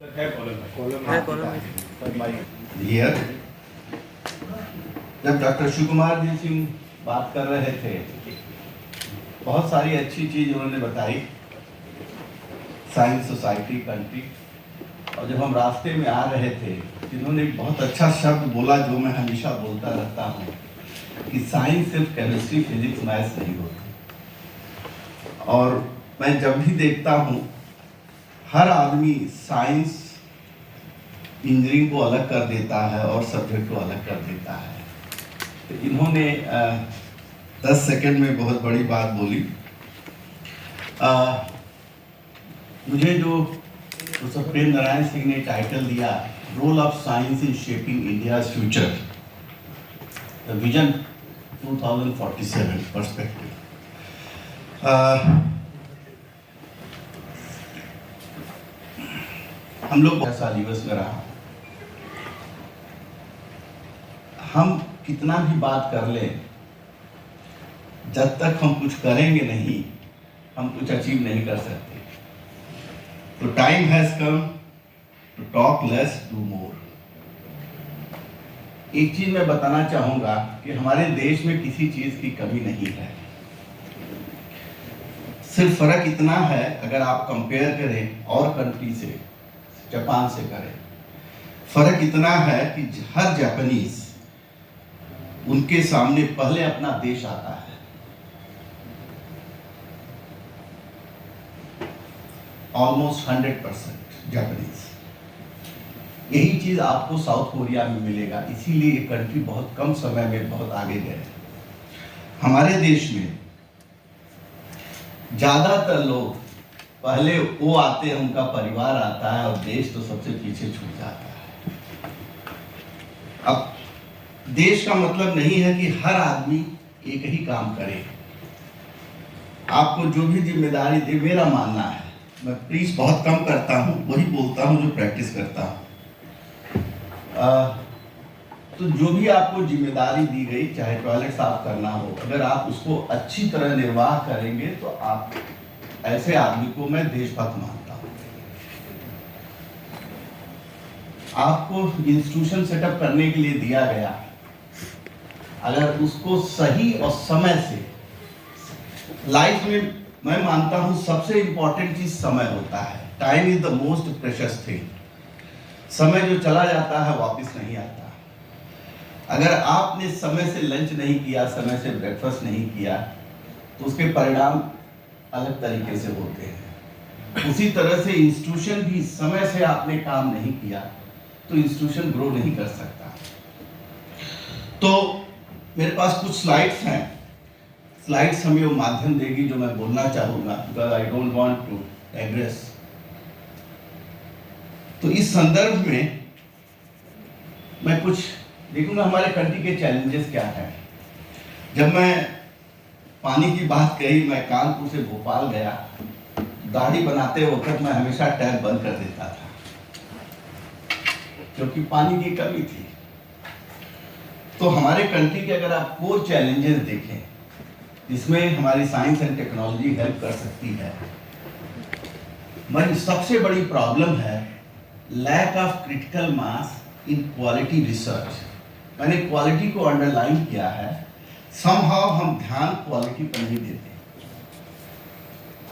जब डॉक्टर शिव कुमार जी सिंह बात कर रहे थे, बहुत सारी अच्छी चीज उन्होंने बताई, साइंस सोसाइटी कंट्री। और जब हम रास्ते में आ रहे थे, इन्होंने एक बहुत अच्छा शब्द बोला जो मैं हमेशा बोलता रहता हूँ कि साइंस सिर्फ केमिस्ट्री फिजिक्स मैथ्स नहीं होती। और मैं जब भी देखता हूँ, हर आदमी साइंस इंजीनियरिंग को अलग कर देता है और सब्जेक्ट को अलग कर देता है। तो इन्होंने 10 सेकंड में बहुत बड़ी बात बोली। मुझे जो प्रेम नारायण सिंह ने टाइटल दिया, role of science in shaping India's future, the vision 2047 perspective. हम लोग ऐसा दिवस में रहा, हम कितना भी बात कर लें, जब तक हम कुछ करेंगे नहीं, हम कुछ अचीव नहीं कर सकते। तो time has come to talk less do more. एक चीज मैं बताना चाहूंगा कि हमारे देश में किसी चीज की कमी नहीं है। सिर्फ फर्क इतना है, अगर आप कंपेयर करें और कंट्री से, जापान से करें, फर्क इतना है कि हर जापानीज, उनके सामने पहले अपना देश आता है। Almost 100% Japanese. यही चीज आपको साउथ कोरिया में मिलेगा, इसीलिए ये कंट्री बहुत कम समय में बहुत आगे गए। हमारे देश में ज्यादातर लोग पहले वो आते हैं, उनका परिवार आता है, और देश तो सबसे पीछे छूट जाता है। अब देश का मतलब नहीं है कि हर आदमी एक ही काम करे। आपको जो भी जिम्मेदारी दे, मेरा मानना है, मैं प्लीज बहुत कम करता हूं, वही बोलता हूं जो प्रैक्टिस करता हूं। तो जो भी आपको जिम्मेदारी दी गई, चाहे टॉयलेट साफ करना हो, अगर आप उसको अच्छी तरह निर्वाह करेंगे तो आप ऐसे आदमी को मैं देशभक्त मानता हूं। आपको इंस्टीट्यूशन सेटअप करने के लिए दिया गया, अगर उसको सही और समय से, लाइफ में मैं मानता हूं सबसे इंपॉर्टेंट चीज समय होता है। Time is the most precious thing. समय जो चला जाता है वापस नहीं आता। अगर आपने समय से लंच नहीं किया, समय से ब्रेकफास्ट नहीं किया, तो उसके परिणाम अलग तरीके से होते हैं। उसी तरह से इंस्टीट्यूशन भी, समय से आपने काम नहीं किया तो इंस्टीट्यूशन ग्रो नहीं कर सकता। तो मेरे पास कुछ स्लाइड्स हैं, स्लाइड्स हमें वो माध्यम देगी जो मैं बोलना चाहूंगा, because I don't want to digress. तो इस संदर्भ में मैं कुछ देखूंगा हमारे कंट्री के चैलेंजेस क्या हैं। जब मैं पानी की बात कही, मैं कानपुर से भोपाल गया, दाढ़ी बनाते वक्त मैं हमेशा टैप बंद कर देता था, क्योंकि पानी की कमी थी। तो हमारे कंट्री के अगर आप 4 चैलेंजेस देखें, जिसमें हमारी साइंस एंड टेक्नोलॉजी हेल्प कर सकती है, हमारी सबसे बड़ी प्रॉब्लम है lack of critical mass in quality research. मैंने क्वालिटी को अंडरलाइन किया है। समहाउ हम ध्यान क्वालिटी पर नहीं देते।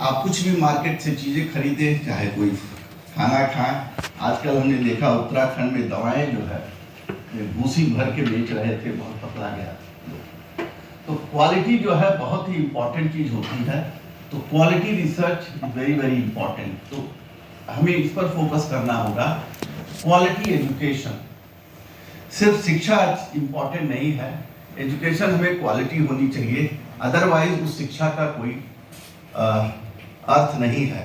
आप कुछ भी मार्केट से चीजें खरीदे, चाहे कोई खाना खाएं, आजकल हमने देखा उत्तराखंड में दवाएं जो है भूसी भर के बेच रहे थे, बहुत पतला गया। तो क्वालिटी जो है बहुत ही इंपॉर्टेंट चीज होती है। तो quality research is very very important. तो हमें इस पर फोकस करना होगा। क्वालिटी एजुकेशन, सिर्फ शिक्षा इंपॉर्टेंट नहीं है, एजुकेशन हमें क्वालिटी होनी चाहिए, अदरवाइज उस शिक्षा का कोई अर्थ नहीं है।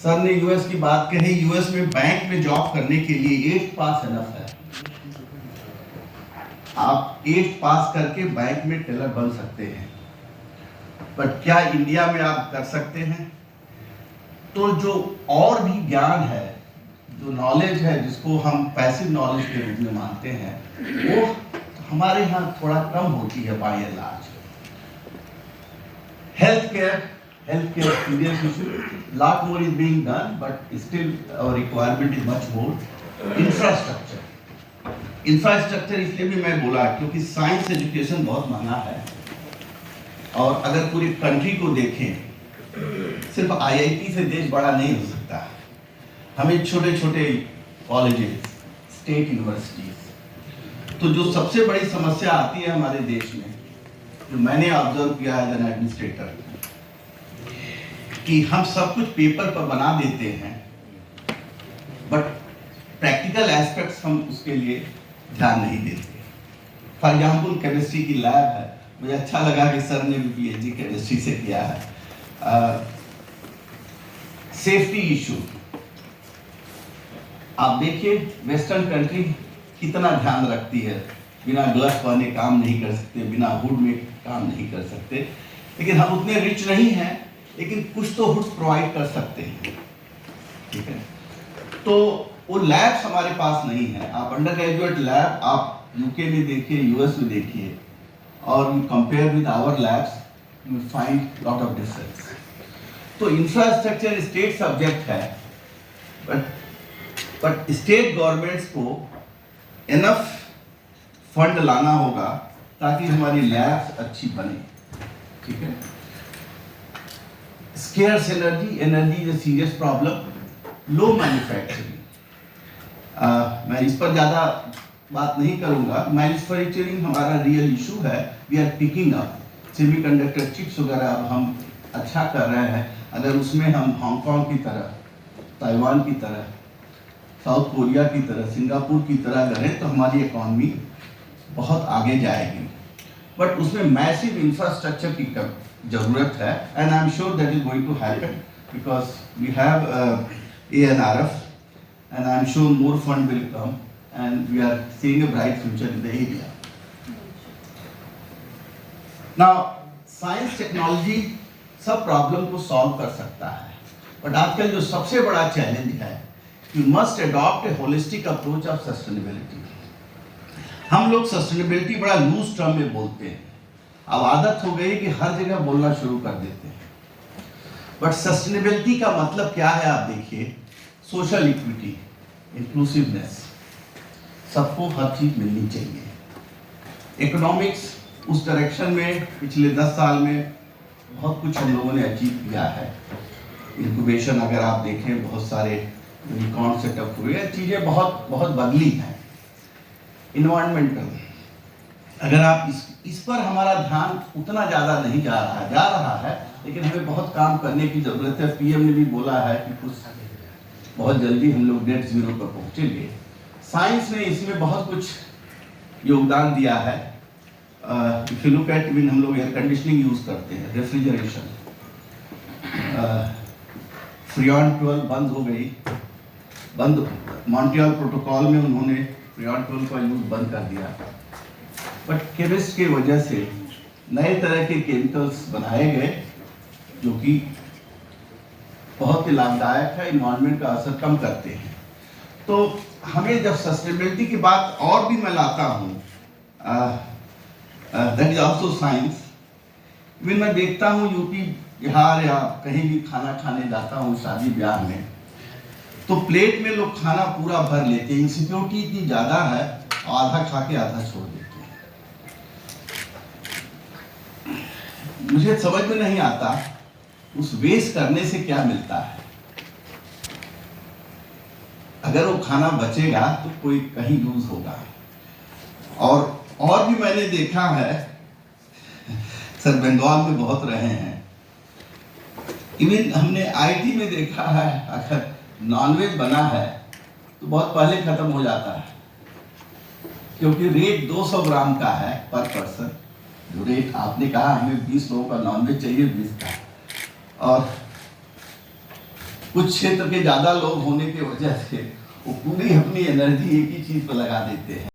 सर ने यूएस की बात कही, यूएस में बैंक में जॉब करने के लिए 8th पास इनफ है। आप 8th पास करके बैंक में टेलर बन सकते हैं, बट क्या इंडिया में आप कर सकते हैं? तो जो और भी ज्ञान है, जो नॉलेज है, जिसको हम पैसिव नॉलेज के रूप में मानते हैं, वो हमारे यहाँ थोड़ा कम होती है by and large. Health care healthcare serious issue. Lot more is being done, but still our requirement is much more. Infrastructure. Infrastructure इसलिए भी मैं बोला क्योंकि साइंस एजुकेशन बहुत महंगा है, और अगर पूरी कंट्री को देखें सिर्फ आईआईटी से देश बड़ा नहीं हो सकता। हमें छोटे छोटे कॉलेजेस, स्टेट यूनिवर्सिटीज, तो जो सबसे बड़ी समस्या आती है हमारे देश में, जो मैंने ऑब्जर्व किया एज एन एडमिनिस्ट्रेटर, कि हम सब कुछ पेपर पर बना देते हैं, बट प्रैक्टिकल एस्पेक्ट्स हम उसके लिए ध्यान नहीं देते। फॉर एग्जाम्पल केमिस्ट्री की लैब है, मुझे अच्छा लगा कि सर ने भी पीएचडी केमिस्ट्री से किया है। सेफ्टी इशू, आप देखिए वेस्टर्न कंट्री कितना ध्यान रखती है, बिना ग्लव्स पहने काम नहीं कर सकते, बिना हुड में काम नहीं कर सकते, लेकिन हम उतने रिच नहीं हैं, लेकिन कुछ तो हुड प्रोवाइड कर सकते हैं, ठीक है। तो वो लैब्स हमारे पास नहीं है। आप अंडर ग्रेजुएट लैब आप यूके में देखिए, यूएस में देखिए, और you compare with our labs, you find lot of difference. तो इंफ्रास्ट्रक्चर स्टेट सब्जेक्ट है, बट स्टेट गवर्नमेंट्स को इनफ फंड लाना होगा ताकि हमारी लैब्स अच्छी बने, ठीक है। Scarce energy, energy is a serious problem. Low manufacturing, मैं इस पर ज़्यादा बात नहीं करूंगा। मैन्युफैक्चरिंग हमारा रियल इशू है। We are picking up semiconductor chips वगैरह, अब हम अच्छा कर रहे हैं। अगर उसमें हम हांगकांग की तरह, ताइवान की तरह, साउथ कोरिया की तरह, सिंगापुर की तरह करें तो हमारी इकॉनमी बहुत आगे जाएगी, बट उसमें मैसिव इंफ्रास्ट्रक्चर की ज़रूरत है, and I am sure that is going to happen because we have ANRF, and I am sure more fund will come, and we are seeing a bright future in the area. Now, science technology सब problem को solve कर सकता है, but आजकल जो सबसे बड़ा challenge है, you must adopt a holistic approach of sustainability. हम लोग सस्टेनेबिलिटी बड़ा लूज टर्म में बोलते हैं, अब आदत हो गई कि हर जगह बोलना शुरू कर देते हैं, बट सस्टेनेबिलिटी का मतलब क्या है आप देखिए। सोशल इक्विटी, इंक्लूसिवनेस, सबको हर चीज मिलनी चाहिए। इकोनॉमिक्स उस डायरेक्शन में पिछले 10 साल में बहुत कुछ हम लोगों ने अचीव किया है। इंक्यूबेशन अगर आप देखें, बहुत सारे यूनिकॉर्न सेटअप हुए, चीज़ें बहुत बहुत बदली हैं। इन्वायरमेंटल, अगर आप इस पर हमारा ध्यान उतना ज़्यादा नहीं जा रहा है, लेकिन हमें बहुत काम करने की ज़रूरत है। पीएम ने भी बोला है कि कुछ बहुत जल्दी हम लोग नेट जीरो पर पहुँचेंगे। साइंस ने इसमें बहुत कुछ योगदान दिया है। इफ यू लुक एट, हम लोग एयर कंडीशनिंग यूज़ करते हैं, रेफ्रिजरेशन, फ्रियॉन 12 बंद हो गई, मॉन्ट्रियल प्रोटोकॉल में उन्होंने फ्रियॉन 12 का यूज़ बंद कर दिया, बट केमिस्ट की वजह से नए तरह के केमिकल्स बनाए गए जो कि बहुत ही लाभदायक है, इन्वायरमेंट का असर कम करते हैं। तो हमें जब सस्टेनेबिलिटी की बात और भी मैं लाता हूँ, that is also science. Even मैं देखता हूँ यूपी, बिहार या कहीं भी खाना खाने जाता हूँ शादी ब्याह में, तो प्लेट में लोग खाना पूरा भर लेते हैं। इंसिक्योरिटी इतनी ज़्यादा है, आधा खा के आधा छोड़ देते हैं। मुझे समझ में नहीं आता उस वेस्ट करने से क्या मिलता है। अगर वो खाना बचेगा तो कोई कहीं यूज होगा। और भी मैंने देखा है, सर बंगाल में बहुत रहे हैं, इवन हमने आईटी में देखा है, अगर नॉनवेज बना है तो बहुत पहले खत्म हो जाता है, क्योंकि रेट 200 ग्राम का है पर पर्सन। जो रेट आपने कहा हमें 20 लोगों का नॉनवेज चाहिए, 20 का, और कुछ क्षेत्र के ज़्यादा लोग होने की वजह से वो पूरी अपनी एनर्जी एक ही चीज़ पर लगा देते हैं।